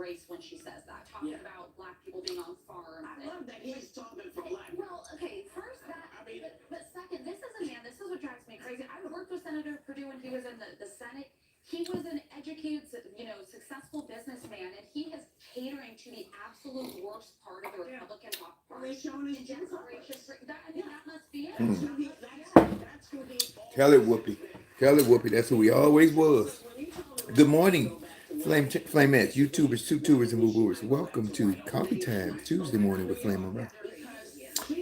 race when she says that, talking about black people being on farms. I love that he's talking for black people. Well, okay, first that, but second, this is a man, this is what drives me crazy. I worked with Senator Perdue when he was in the Senate. He was an educated, successful businessman, and he is catering to the absolute worst part of the Republican Party. That must be it. That's who he Kelly Whoopi. Kelly Whoopi, that's who he always was. Good morning, Flamettes, YouTubers, Two-Tubers, and Boo-Boobers. Welcome to Coffeetime Tuesday morning with Flame on.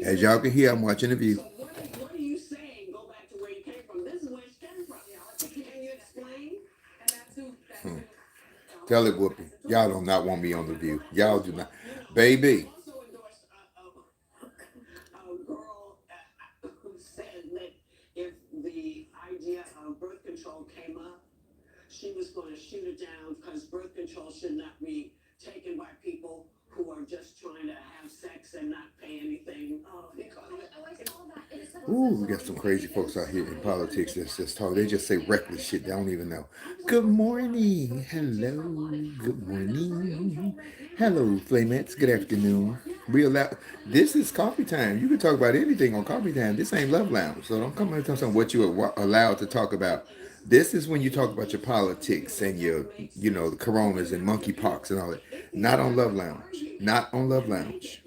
As y'all can hear, I'm watching The View. What are you saying? Go back to where you came from. This is where it came from. Can you explain? Kelly Whoopi. Y'all do not want me on The View. Y'all do not. Baby. Also endorsed a girl who said that if the idea of birth control came up, she was going to shoot it down because birth control should not be taken by people who are just trying to have sex and not pay anything. Ooh, we got some crazy folks out here in politics that's just talk. They just say reckless shit. They don't even know. Good morning. Hello. Good morning. Hello, Flamettes. Good afternoon. This is coffee time. You can talk about anything on coffee time. This ain't Love Lounge. So don't come here and tell me what you are allowed to talk about. This is when you talk about your politics and your, the coronas and monkeypox and all that. Not on Love Lounge. Not on Love Lounge.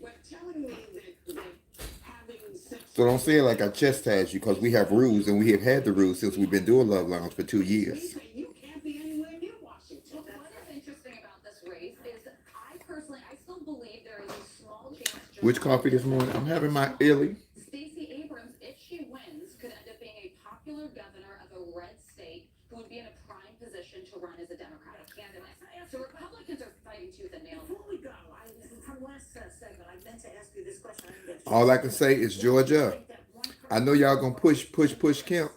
So don't say it like I chastise you, because we have rules, and we have had the rules since we've been doing Love Lounge for 2 years. You can't be anywhere near Washington. What is interesting about this race is I still believe there is a small chance. Which coffee this morning? I'm having my Illy. Stacey Abrams, if she wins, could end up being a popular governor of a red state who would be in a prime position to run as a Democratic candidate. So Republicans are fighting tooth and nail. Before we go, from last segment, I meant to ask you this question. All I can say is Georgia. I know y'all gonna push Kemp,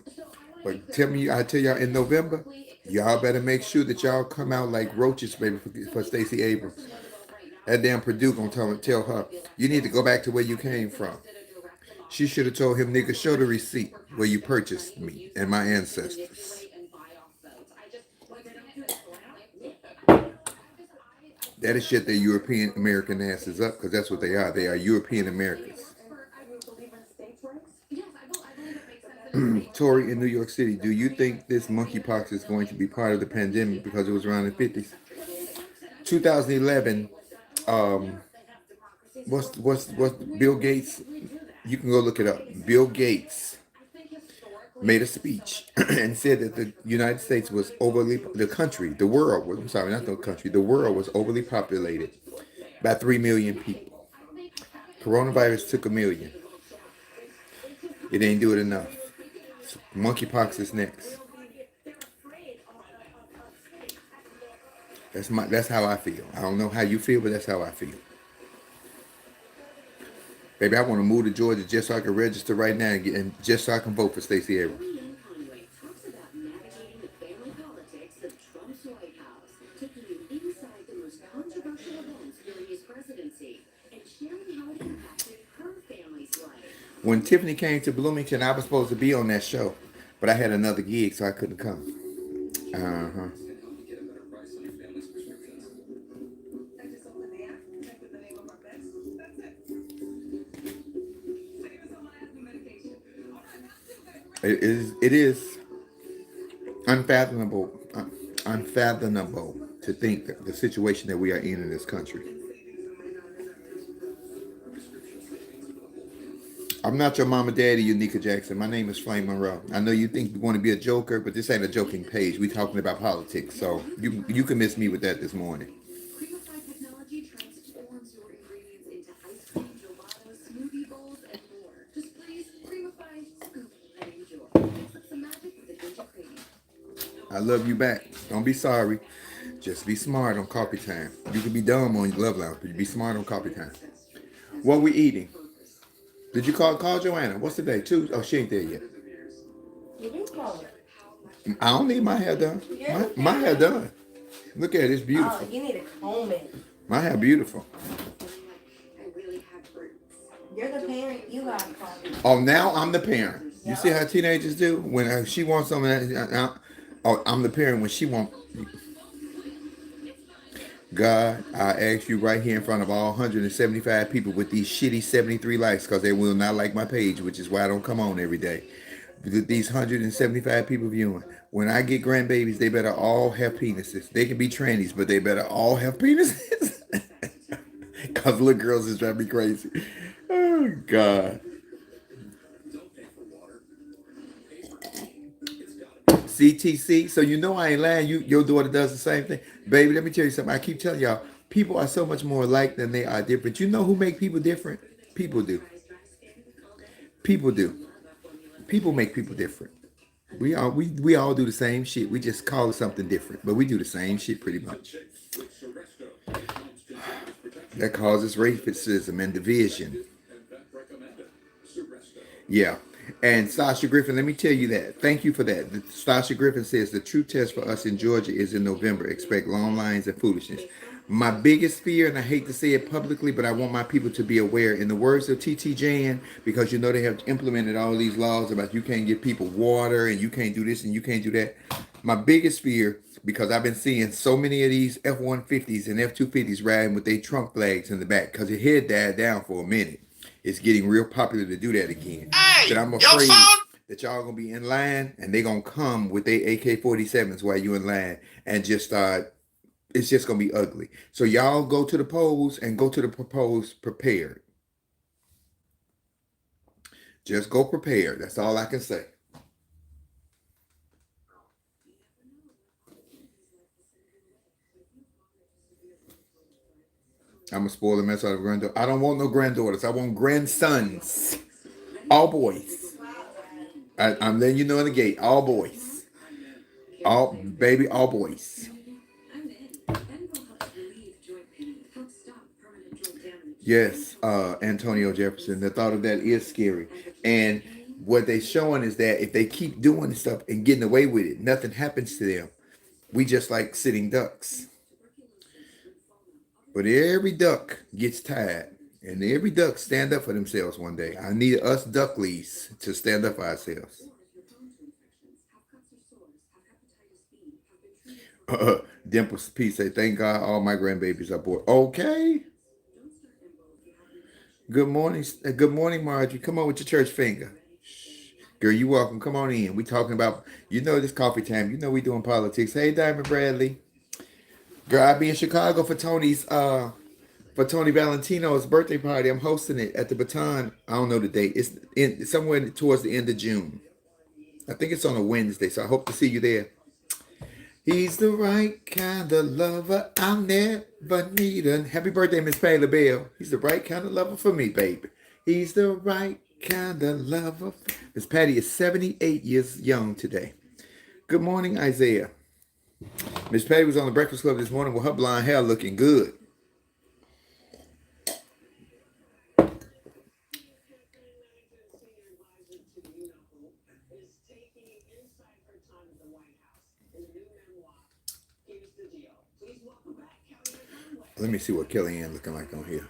but I tell y'all in November, y'all better make sure that y'all come out like roaches, baby, for Stacey Abrams. That damn Purdue gonna tell her, you need to go back to where you came from. She should have told him, nigga, show the receipt where you purchased me and my ancestors. That is shit their European American asses up, because that's what they are. They are European Americans. Tori in New York City, do you think this monkeypox is going to be part of the pandemic because it was around the 50s? 2011, what's Bill Gates? You can go look it up. Bill Gates made a speech and said that the United States was the world was overly populated by 3 million people. Coronavirus took 1 million. It ain't do it enough. Monkeypox is next. That's how I feel. I don't know how you feel, but that's how I feel. Baby, I want to move to Georgia just so I can register right now and just so I can vote for Stacey Abrams. Kellyanne Conway talks about navigating the family politics of Trump's White House, taking you inside the most controversial events during his presidency, and sharing how it impacted her family's life. When Tiffany came to Bloomington, I was supposed to be on that show, but I had another gig, so I couldn't come. It is unfathomable to think that the situation that we are in this country. I'm not your mama daddy, Unica Jackson. My name is Flame Monroe. I know you think you want to be a joker, but this ain't a joking page. We're talking about politics, so you can miss me with that this morning. Creamify technology transforms your ingredients into ice cream, gelato, smoothie bowls, and more. Just please creamify, scoop, and enjoy. Mix up some magic with the ginger cream. I love you back. Don't be sorry. Just be smart on coffee time. You can be dumb on Love Lounge, but you be smart on coffee time. What we eating? Did you call Joanna? What's the day? Tuesday? Oh, she ain't there yet. You do call her. I don't need my hair done. My hair done. Look at it. It's beautiful. Oh, you need to comb it. My hair beautiful. You're the parent. You got to call it. Oh, now I'm the parent. You see how teenagers do? When she wants something, I'm the parent when she wants. God, I ask you right here in front of all 175 people with these shitty 73 likes, because they will not like my page, which is why I don't come on every day. These 175 people viewing, when I get grandbabies, they better all have penises. They can be trannies, but they better all have penises. Because little girls is driving me crazy. Oh, God. CTC, so you know I ain't lying. Your daughter does the same thing. Baby, let me tell you something. I keep telling y'all, people are so much more alike than they are different. You know who make people different? People do. People do. People make people different. We all do the same shit. We just call it something different, but we do the same shit pretty much. That causes racism and division. Yeah. And Sasha Griffin, let me tell you that. Thank you for that. Sasha Griffin says the true test for us in Georgia is in November. Expect long lines and foolishness. My biggest fear, and I hate to say it publicly, but I want my people to be aware, in the words of T.T. Jan, because you know they have implemented all these laws about you can't give people water and you can't do this and you can't do that. My biggest fear, because I've been seeing so many of these F-150s and F-250s riding with their Trump flags in the back, because it had died down for a minute. It's getting real popular to do that again. Hey, that I'm afraid that y'all gonna be in line and they gonna come with their AK-47s while you in line and just start. It's just gonna be ugly. So y'all go to the polls and go to the polls prepared. Just go prepared. That's all I can say. I'm gonna spoil the mess out of granddaughter. I don't want no granddaughters. I want grandsons. All boys. I'm letting you know in the gate. All boys. All boys. Yes, Antonio Jefferson. The thought of that is scary. And what they're showing is that if they keep doing stuff and getting away with it, nothing happens to them. We just like sitting ducks. But every duck gets tired. And every duck stand up for themselves one day. I need us ducklies to stand up for ourselves. Dimples P say, thank God all my grandbabies are born. Okay. Good morning. Good morning, Margie. Come on with your church finger. Girl, you welcome. Come on in. We talking about, you know, this coffee time. You know we doing politics. Hey, Diamond Bradley. Girl, I'll be in Chicago for Tony Valentino's birthday party. I'm hosting it at the Baton. I don't know the date. It's somewhere towards the end of June. I think it's on a Wednesday, so I hope to see you there. He's the right kind of lover I'll never need. Happy birthday, Miss Payla Bell. He's the right kind of lover for me, baby. He's the right kind of lover. Miss Patty is 78 years young today. Good morning, Isaiah. Miss Patty was on the Breakfast Club this morning with her blonde hair looking good. Let me see what Kellyanne looking like on here.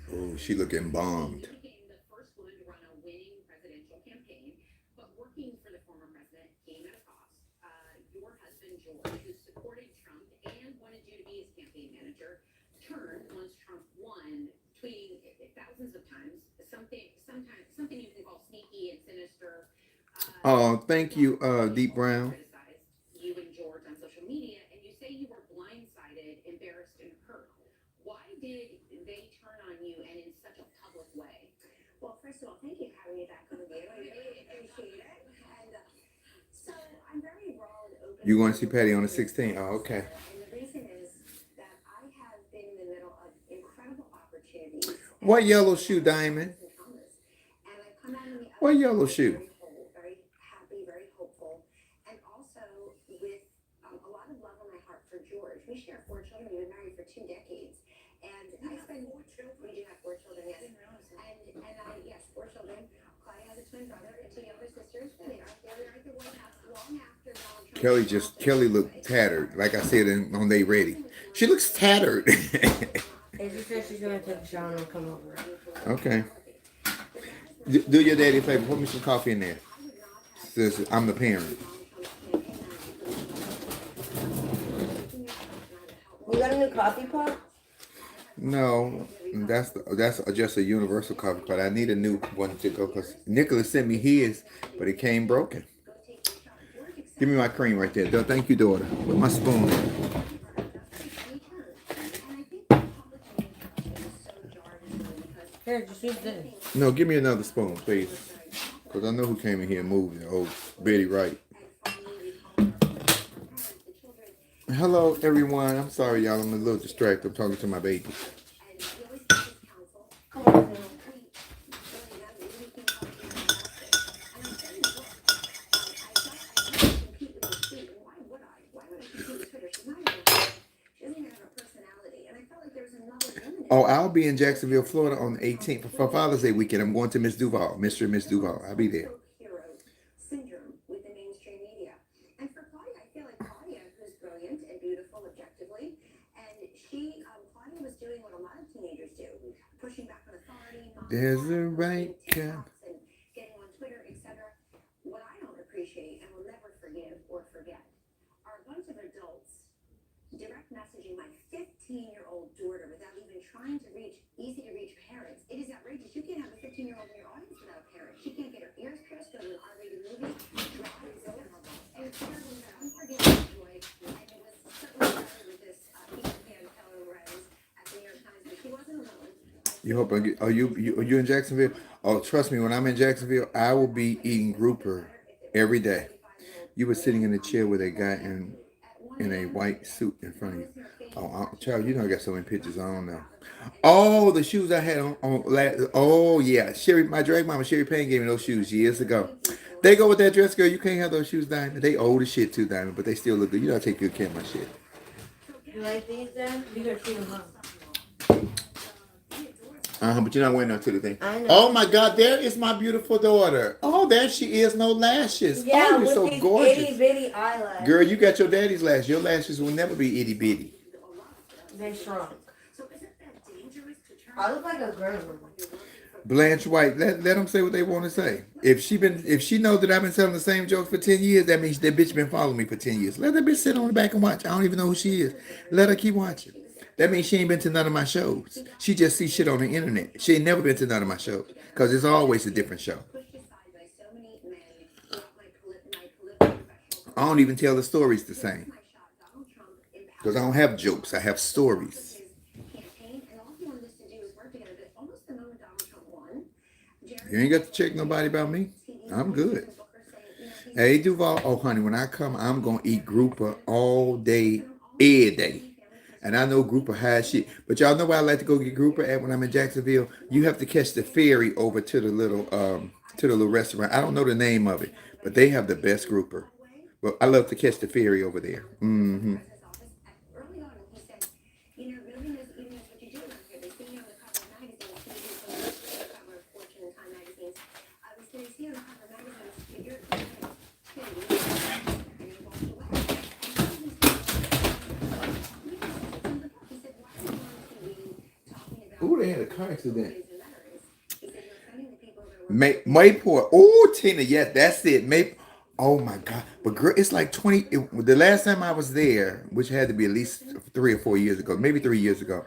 Oh, she looking bombed. The first woman to run a winning presidential campaign, but working for the former president came at a cost. Your husband, George, who supported Trump and wanted you to be his campaign manager, turned once Trump won, tweeting thousands of times something you can call sneaky and sinister. Oh, thank you, Deep Brown. You and George on social media, and you say you were blindsided, embarrassed, and hurt. Why did they turn on you and in such a public way? Well, first of all, thank you for having me back on the video. I really appreciate it. And so I'm very raw and open. You going to see Patty on the 16th? Oh, okay. And the reason is that I have been in the middle of incredible opportunities. What yellow shoe, Diamond? And I've come out in the What yellow shoe? very happy, very hopeful, and also with a lot of love in my heart for George. We share 4 children. We've been married for 2 decades. And I spend 4 children. We do have 4 children, yes. Yes, 4 children. Claudia has a twin brother and 2 younger sisters. They were at the White House long after Donald Trump. Kelly looked tattered. Like I said on They Ready. She looks tattered. And she said she's gonna take a shower and come over. Okay. Do your daddy a favor. Put me some coffee in there. Says I'm the parent. a new coffee pot? No, that's just a universal coffee pot. I need a new one to go because Nicholas sent me his, but it came broken. Give me my cream right there. Thank you, daughter. With my spoon. Here, just use this. No, give me another spoon, please. Because I know who came in here and moved it. Oh, Betty Wright. Hello, everyone. I'm sorry, y'all. I'm a little distracted. I'm talking to my baby. Come on now. Oh, I'll be in Jacksonville, Florida on the 18th for Father's Day weekend. I'm going to Miss Duval, Mr. and Miss Duval. I'll be there. Syndrome with the mainstream media. And for Claudia, I feel like Claudia, who's brilliant and beautiful objectively, and Claudia was doing what a lot of teenagers do, pushing back on authority, There's a right kind. and getting on Twitter, etc. What I don't appreciate and will never forgive or forget are a bunch of adults direct messaging my 15-year-old daughter without even trying to reach easy-to-reach parents. It is outrageous. You can't have a 15-year-old in your audience without a parent. She can't get her ears pierced, go to an R-rated movie, drive, and it's terrible that unforgivable joy. And it was certainly better with this Peter Pan Keller Rose at the New York Times, but she wasn't alone. You hope I get, are you in Jacksonville? Oh, trust me, when I'm in Jacksonville, I will be eating grouper every day. You were sitting in a chair with a guy in a white suit in front of you. Oh, child, you know I got so many pictures. I don't know. Oh, the shoes I had on last. Oh yeah, my drag mama Sherry Payne gave me those shoes years ago. They go with that dress, girl. You can't have those shoes, Diamond. They old as shit too, Diamond, but they still look good. You know I take good care of my shit. You like these then? You gotta see them up. But you're not wearing them to the thing. I know. Oh my God, there is my beautiful daughter. Oh, there she is, no lashes. Yeah, Oh, you're with so these gorgeous. itty bitty eyelashes. Girl, you got your daddy's lashes. Your lashes will never be itty bitty. They shrunk. I look like a girl. Blanche White, let them say what they want to say. If she knows that I've been telling the same jokes for 10 years, that means that bitch been following me for 10 years. Let that bitch sit on the back and watch. I don't even know who she is. Let her keep watching. That means she ain't been to none of my shows. She just sees shit on the internet. She ain't never been to none of my shows. Because it's always a different show. I don't even tell the stories the same. Because I don't have jokes. I have stories. You ain't got to check nobody about me. I'm good. Hey, Duval. Oh, honey, when I come, I'm going to eat grouper all day, every day. And I know grouper high shit. But y'all know where I like to go get grouper at when I'm in Jacksonville? You have to catch the ferry over to the little restaurant. I don't know the name of it, but they have the best grouper. Well, I love to catch the ferry over there. Mm-hmm. Ooh, they had a car accident. Mayport. Oh, Tina, yes, that's it. Oh my God. But girl, it's like 20. The last time I was there, which had to be at least 3 or 4 years ago, maybe 3 years ago,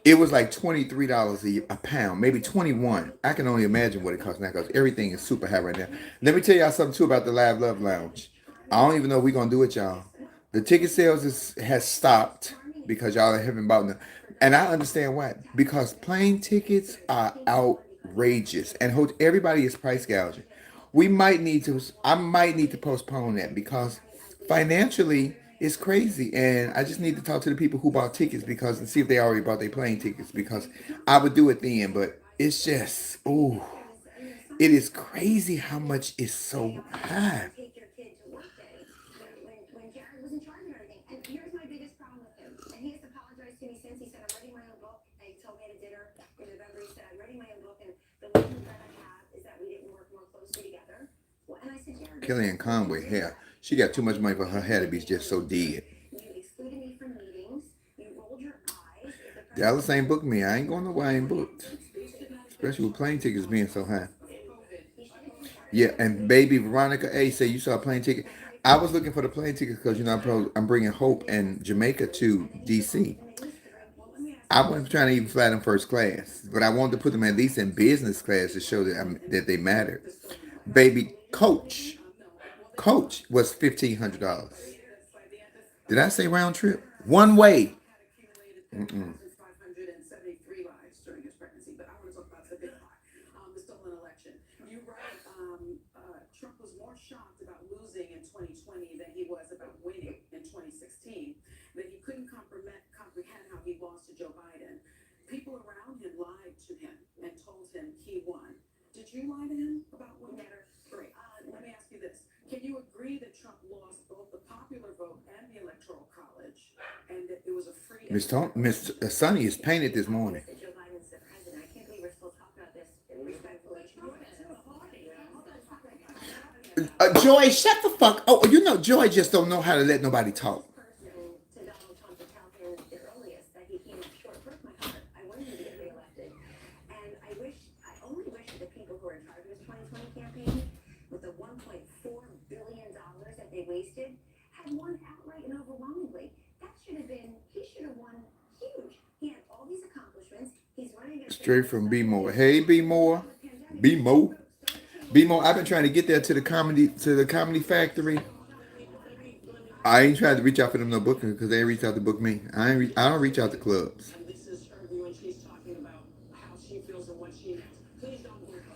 it was like $23 a pound, maybe 21. I can only imagine what it costs now because everything is super high right now. Let me tell y'all something too about the Live Love Lounge. I don't even know if we're going to do it, y'all. The ticket sales has stopped because y'all haven't bought them. And I understand why. Because plane tickets are outrageous. And everybody is price gouging. I might need to postpone that because financially it's crazy. And I just need to talk to the people who bought tickets and see if they already bought their plane tickets because I would do it then. But it's just, it is crazy how much is so high. Kellyanne Conway hair. She got too much money for her hair to be just so dead. Dallas ain't booked me. I ain't going nowhere. I ain't booked. Especially with plane tickets being so high. Yeah, and baby Veronica A said you saw a plane ticket. I was looking for the plane ticket because I'm bringing Hope and Jamaica to DC. I wasn't trying to even fly them first class, but I wanted to put them at least in business class to show that they mattered. Baby, Coach was $1,500. Did I say round trip? One way. Mm-mm. 573 lives during his pregnancy, but I want to talk about the big part, the stolen election. You write, Trump was more shocked about losing in 2020 than he was about winning in 2016, that he couldn't comprehend how he lost to Joe Biden. People around him lied to him and told him he won. Did you lie to him about winning? Never. Great. Let me ask you this. Can you agree that Trump lost both the popular vote and the electoral college, and that it was a free... Miss Sonny is painted this morning. Joe Biden's the president. I can't believe we're still talking about this respectfully. Joy, shut the fuck. Oh, Joy just don't know how to let nobody talk. To Donald Trump to tell him the earliest that he came up short broke my heart. I wanted him to get reelected. And I only wish that the people who are in charge of his 2020 campaign, with the $1.4 billion that they wasted, had won outright and overwhelmingly. That should have been, he should have won huge. He had all these accomplishments. He's running against... Straight from B More. Hey, B More. B More. B More. I've been trying to get there to the comedy factory. I ain't tried to reach out for them no booking because they ain't reach out to book me. I don't reach out to clubs. And this is her view, and she's talking about how she feels and what she knows. Please don't worry about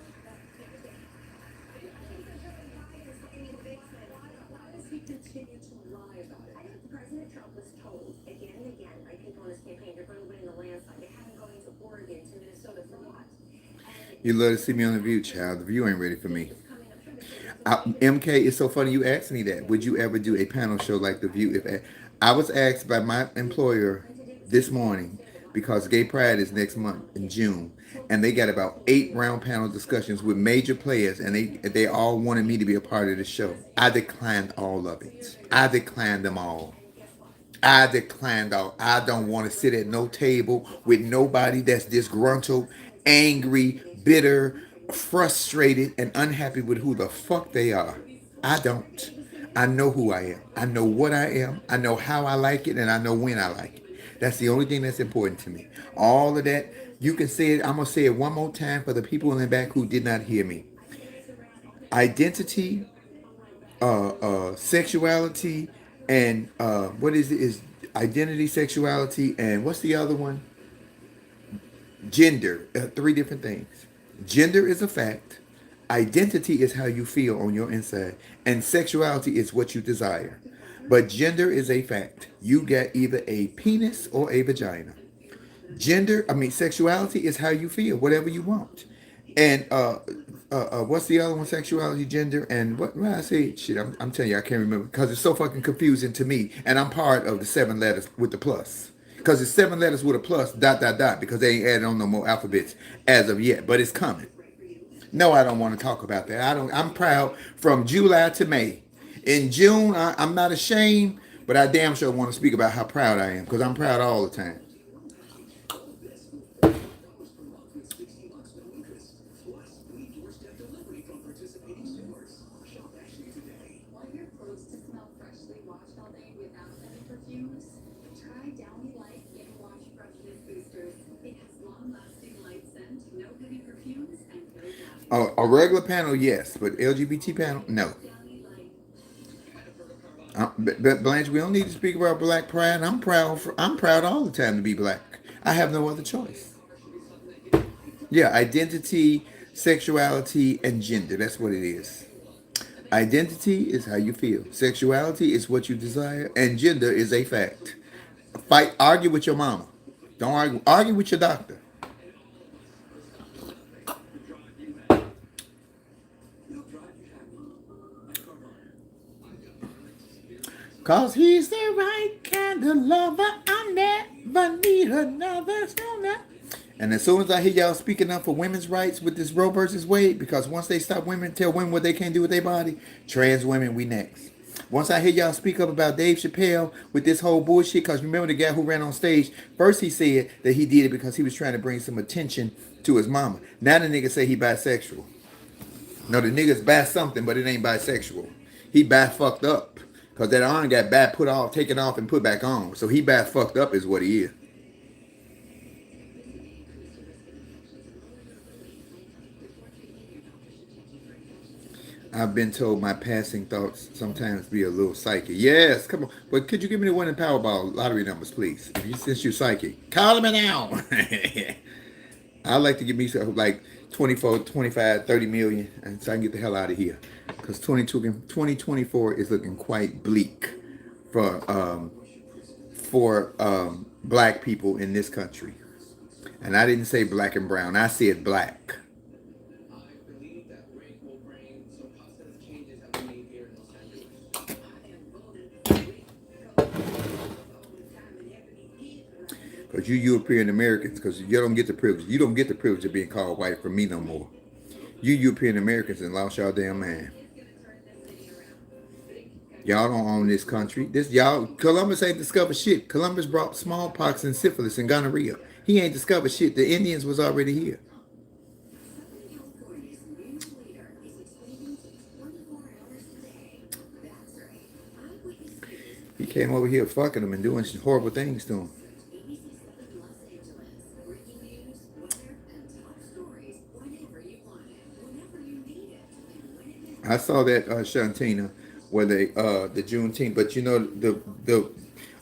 Why does he continue to lie about it? I think President Trump was told again and again by people in his campaign, they're going to win in the landslide. They haven't going to Oregon, to Minnesota for what? You love to see me on The View, child. The View ain't ready for me. MK, it's so funny you asked me that. Would you ever do a panel show like The View? If I was asked by my employer this morning, because Gay Pride is next month in June, and they got about 8 round panel discussions with major players, and they all wanted me to be a part of the show. I declined all of it. I declined them all. I declined all. I don't want to sit at no table with nobody that's disgruntled, angry, bitter, frustrated, and unhappy with who the fuck they are. I don't. I know who I am. I know what I am. I know how I like it, and I know when I like it. That's the only thing that's important to me. All of that, you can say it. I'm going to say it one more time for the people in the back who did not hear me. Identity, sexuality, and what is it? Is identity, sexuality, and what's the other one? Gender. 3 different things. Gender is a fact. Identity is how you feel on your inside. And sexuality is what you desire. But gender is a fact. You get either a penis or a vagina. Sexuality is how you feel, whatever you want. And what's the other one? Sexuality, gender, and what I say? Shit, I'm telling you, I can't remember because it's so fucking confusing to me. And I'm part of the 7 letters with the plus. Because it's 7 letters with a plus, ... because they ain't added on no more alphabets as of yet. But it's coming. No, I don't want to talk about that. I'm proud from July to May. In June, I'm not ashamed, but I damn sure want to speak about how proud I am, because I'm proud all the time. Want your clothes to smell freshly washed all day without heavy perfumes? Try Downy Light Skin Wash Freshness Boosters. It has long-lasting light scent, no heavy perfumes, and no dyes. A regular panel, yes, but LGBT panel, no. But Blanche, we don't need to speak about Black Pride. I'm proud all the time to be black. I have no other choice. Yeah, identity, sexuality, and gender. That's what it is. Identity is how you feel. Sexuality is what you desire, and gender is a fact. Argue with your mama. Don't argue. Argue with your doctor. Cause he's the right kind of lover. I never need another. And as soon as I hear y'all speaking up for women's rights with this Roe versus Wade, because once they stop tell women what they can't do with their body, trans women, we next. Once I hear y'all speak up about Dave Chappelle with this whole bullshit, because remember the guy who ran on stage, first he said that he did it because he was trying to bring some attention to his mama. Now the nigga say he bisexual. No, the nigga's bi something, but it ain't bisexual. He bi fucked up. Because that arm got bad put off, taken off, and put back on. So he bad fucked up is what he is. I've been told my passing thoughts sometimes be a little psychic. Yes, come on. But could you give me the winning Powerball lottery numbers, please? Since you're psychic. Call me now. I'd like to give me like 24, 25, 30 million, and so I can get the hell out of here. Because 2024 is looking quite bleak for black people in this country. And I didn't say black and brown. I said black. Because you European Americans, because you don't get the privilege. You don't get the privilege of being called white for me no more. You European Americans and lost y'all damn man. Y'all don't own this country. Columbus ain't discovered shit. Columbus brought smallpox and syphilis and gonorrhea. He ain't discovered shit. The Indians was already here. He came over here fucking them and doing horrible things to them. I saw that Shantina, where they the Juneteenth, but you know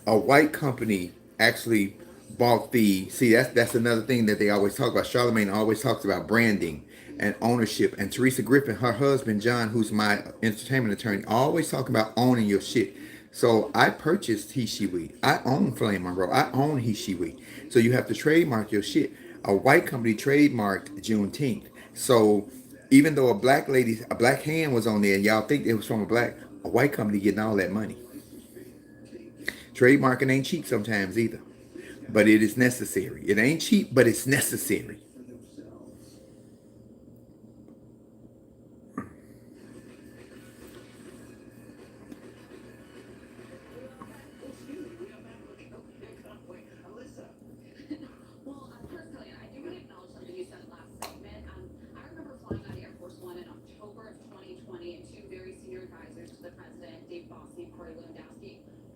a white company actually bought the. See, that's another thing that they always talk about. Charlemagne always talks about branding and ownership, and Teresa Griffin, her husband John, who's my entertainment attorney, always talk about owning your shit. So I purchased He She We. I own Flame Monroe. I own He She We. So you have to trademark your shit. A white company trademarked Juneteenth. So even though a black hand was on there, and y'all think it was from a white company getting all that money. Trademarking ain't cheap sometimes either, but it is necessary. It ain't cheap, but it's necessary.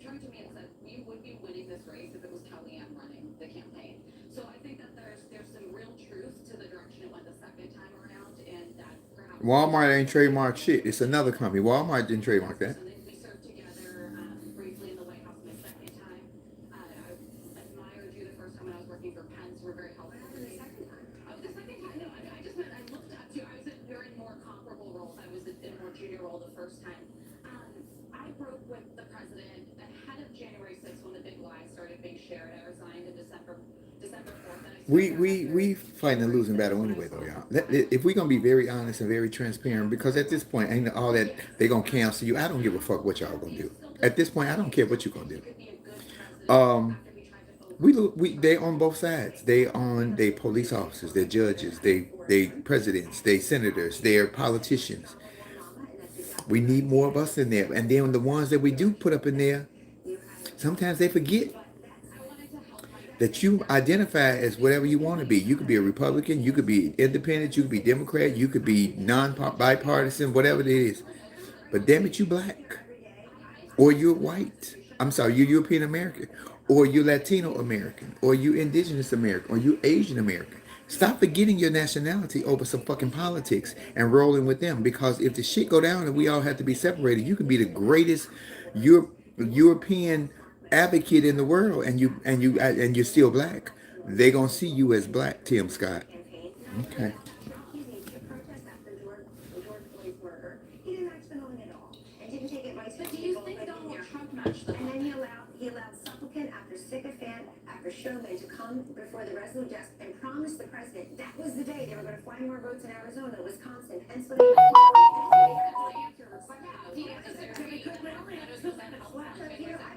Turned to me and said, we would be winning this race if it was Kellyanne running the campaign. So I think that there's some real truth to the direction it went the second time around, and that perhaps Walmart ain't trademarked shit. It's another company. Walmart didn't trademark that. we served together briefly in the White House my second time. I admired you the first time when I was working for Pence. We're very helpful. The second time? Oh, the second time? No, I just meant I looked up to you. I was in more comparable roles. I was in a more junior role the first time. I broke with the president ahead of January 6th when the big lie started being shared. I resigned in December 4th. We fighting a losing battle anyway, though, y'all. If we're gonna be very honest and very transparent, because at this point, ain't all that they gonna cancel you. I don't give a fuck what y'all gonna do. At this point, I don't care what you gonna do. They on both sides. They police officers, they judges, they presidents, they senators, they're politicians. We need more of us in there. And then the ones that we do put up in there, sometimes they forget that you identify as whatever you want to be. You could be a Republican, you could be independent, you could be Democrat, you could be bipartisan, whatever it is. But damn it, you black. Or you're white. I'm sorry, you're European American. Or you're Latino American. Or you're Indigenous American. Or you're Asian American. Stop forgetting your nationality over some fucking politics and rolling with them. Because if the shit go down and we all have to be separated, you can be the greatest European advocate in the world, and you're still black. They're gonna see you as black, Tim Scott. Okay. He didn't act annoying at all, and didn't take advice from people. And then he allowed supplicant after sycophant after showman to come before the resolute desk and promise the president that was the day they were going to fly more votes in Arizona, Wisconsin, Pennsylvania. I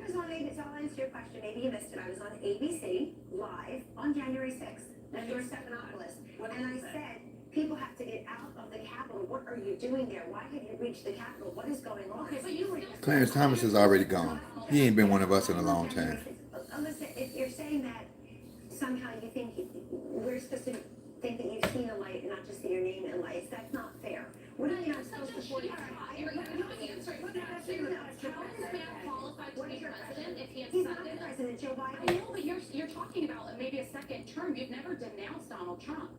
was on ABC. I'll answer your question. Maybe you missed it. I was on ABC live on January 6th, and you were Stephanopoulos, and I said, people have to get out of the Capitol. What are you doing there? Why have you reached the Capitol? What is going on? Okay, but you were Clarence Thomas is already gone. He ain't been one of us in a long time. Listen, if you're saying that somehow you think we're supposed to think that you've seen a light and not just see your name in lights, that's not fair. What do you mean I'm You're supposed such to a support? shit. You're not answering the question. How is this man qualified to be president if he has He's not cited? the president, Joe I Biden. know, but you're talking about maybe a second term. You've never denounced Donald Trump.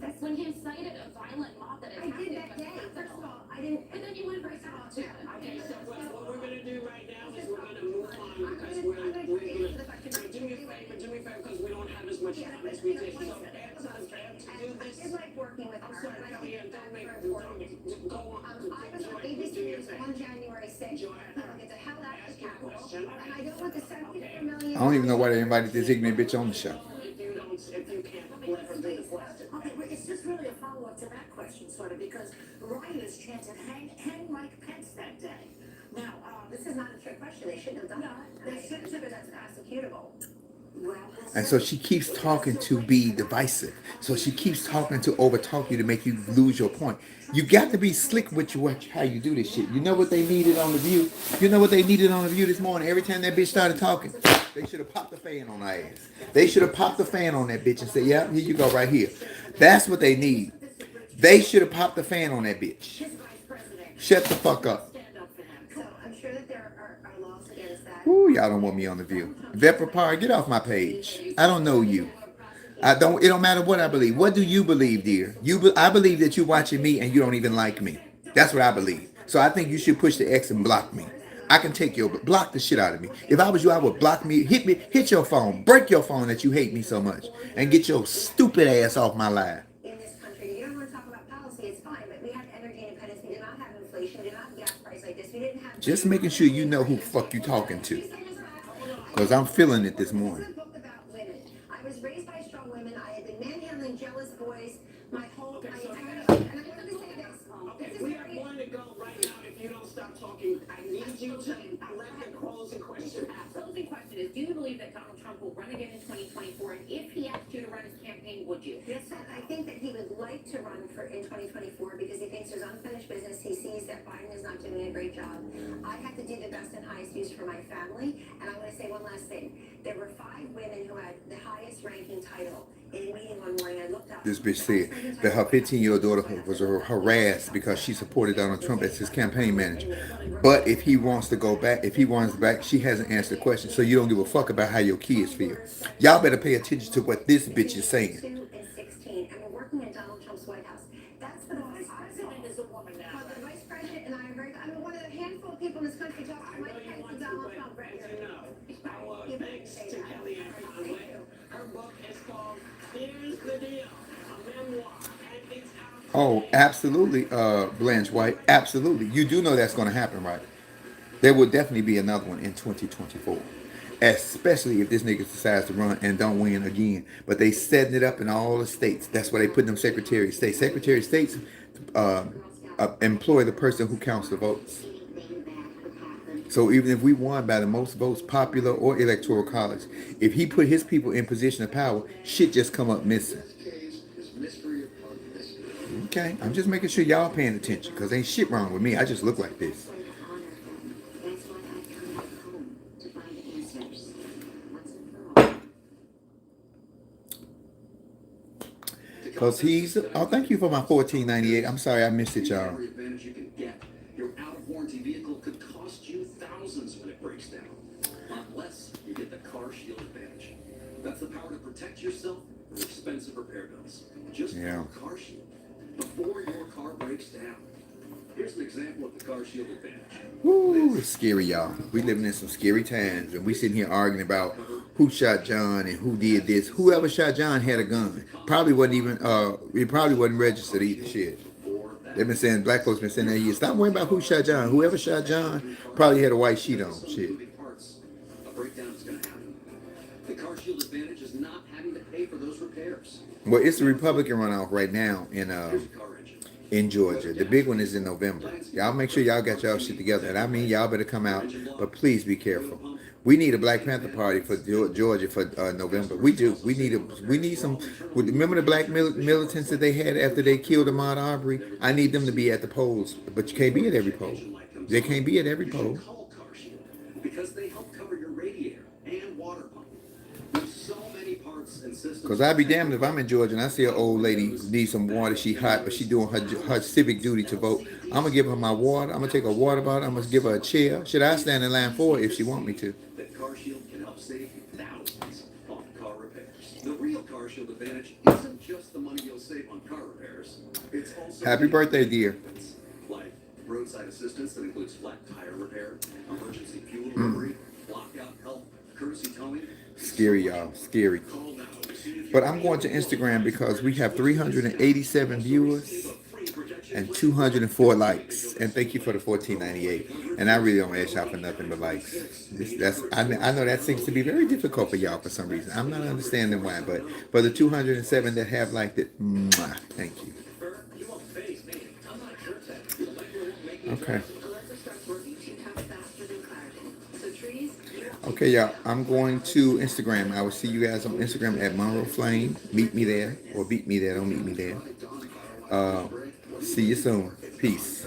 That's When he cited a violent mob that I attacked did him that in the day. First of Capitol. all, I didn't. And then you went right back to it. Okay, so what we're gonna do right now is we're gonna move on I'm because gonna we're answer the question. do me a favor, because we don't have as much time as we did. So to do this, I did like working with I'm her. sorry, and I Kellyanne, think don't that's make very me important. go on. I was on ABC News on January 6th. Get the hell out of the Capitol. And I don't want the $74 million. I don't even know why they invited this ignorant bitch on the show. If you can't let her do the question. Okay, well, it's just really a follow-up to that question, sort of, because rioters chanted, hang Mike Pence that day. Now, This is not a trick question. They shouldn't have done that. They shouldn't have. That's prosecutable. well, And so she keeps talking to be divisive. So she keeps talking to overtalk you to make you lose your point. You got to be slick with how you do this shit. You know what they needed on The View? You know what they needed on The View this morning? Every time that bitch started talking, they should have popped the fan on her ass. They should have popped the fan on that bitch and said, yeah, here you go right here. That's what they need. They should have popped the fan on that bitch. his vice president Shut the fuck up. stand up for him. So I'm sure that there are laws against that. Ooh, y'all don't want me on The View. Vepra, get off my page. I don't know you. It don't matter what I believe. What do you believe, dear? I believe that you're watching me and you don't even like me. That's what I believe. So I think you should push the X and block me. I can block the shit out of me. If I was you, I would block me, hit your phone, break your phone that you hate me so much, and get your stupid ass off my live. In this country, you don't want to talk about policy, it's fine, but we had energy independence, we did not have inflation, we did not have gas price like this, we didn't have. Just making sure you know who the fuck you talking to. Because I'm feeling it this morning. This is a book about women. I was raised by strong women, I had been manhandling jealous boys my entire life, and I wanted to say this. Okay, This is we are very. going to go right now if you don't stop talking. I need you to let the closing question happen. Closing question is, do you believe that Donald Trump will run again in 2024? And if he asked you to run his campaign, would you? Yes, I think that he would like to run in 2024 because he thinks there's unfinished business. He sees that Biden is not doing a great job. I have to do the best and highest use for my family. And I want to say one last thing. There were 5 women who had the highest ranking title in a meeting one morning. I looked up. This bitch said that her 15-year-old daughter was harassed because she supported Donald Trump as his campaign manager. But if he wants to go back, she hasn't answered the question. So you don't give a fuck about how your kids feel. Y'all better pay attention to what this bitch is saying. 2 and 16, and we're working in Donald Trump's White House. That's the vice president is a woman now. The vice president and I are very. I'm one of the handful of people in this country who talk I to Mike know you Pence want and to, Donald but Trump as you regularly. know, our thanks to Kellyanne Conway. Her book is called Here's the Deal, a memoir, and it's out. Oh, absolutely, Blanche White. Absolutely. You do know that's going to happen, right? There will definitely be another one in 2024. Especially if this nigga decides to run and don't win again. But they setting it up in all the states. That's why they put them Secretary of State. Secretary of States employ the person who counts the votes. So even if we won by the most votes, popular or electoral college, if he put his people in position of power, shit just come up missing. Okay, I'm just making sure y'all paying attention, because ain't shit wrong with me. I just look like this. That's why I come back home to find answers. Once and for all. Because thank you for my $14.98. I'm sorry I missed it, y'all. Every advantage you can get. Your out-of-warranty vehicle could cost you thousands when it breaks down. Unless you get the Car Shield Advantage. That's the power to protect yourself from expensive repair bills. Just Yeah. call Car Shield before your car breaks down. Here's an example of the Car Shield Advantage. Woo, it's scary, y'all. We living in some scary times, and we sitting here arguing about who shot John and who did this. Whoever shot John had a gun. Probably wasn't even, it probably wasn't registered either. Shit. They've been saying, black folks been saying that years. Stop worrying about who shot John. Whoever shot John probably had a white sheet on. Shit. A breakdown is going to happen. The Car Shield Advantage is not having to pay for those repairs. Well, it's the Republican runoff right now Here's a car engine. in Georgia. The big one is in November. Y'all make sure y'all got y'all shit together. And I mean, y'all better come out, but please be careful. We need a Black Panther Party for Georgia for November. We do. We need some. Remember the black militants that they had after they killed Ahmaud Arbery? I need them to be at the polls, but you can't be at every poll. They can't be at every You poll. should call Car Shield because they help cover your radiator and water pump. With so many parts apps and systems. Because I'd be damned if I'm in Georgia and I see an old lady need some water. She hot, but she doing her civic duty to vote. I'm going to give her my water. I'm going to take her water bottle. I'm going to give her a chair. Should I stand in line for her if she want me to? That CarShield can help save you thousands on car repairs. The real CarShield advantage isn't just the money you'll save on car repairs. It's also Happy birthday, dear. like roadside assistance that includes flat tire repair, emergency fuel delivery, lockout help, courtesy towing. Scary, y'all. Scary. Call now to see if But I'm going to Instagram because we have 387 viewers and 204 likes. And thank you for the $14.98. And I really don't ask y'all for nothing but likes. I know that seems to be very difficult for y'all for some reason. I'm not understanding why, but for the 207 that have liked it, mwah, thank you. Okay. Okay, y'all. I'm going to Instagram. I will see you guys on Instagram at Monroe Flame. Meet me there, or beat me there. Don't meet me there. See you soon. Peace.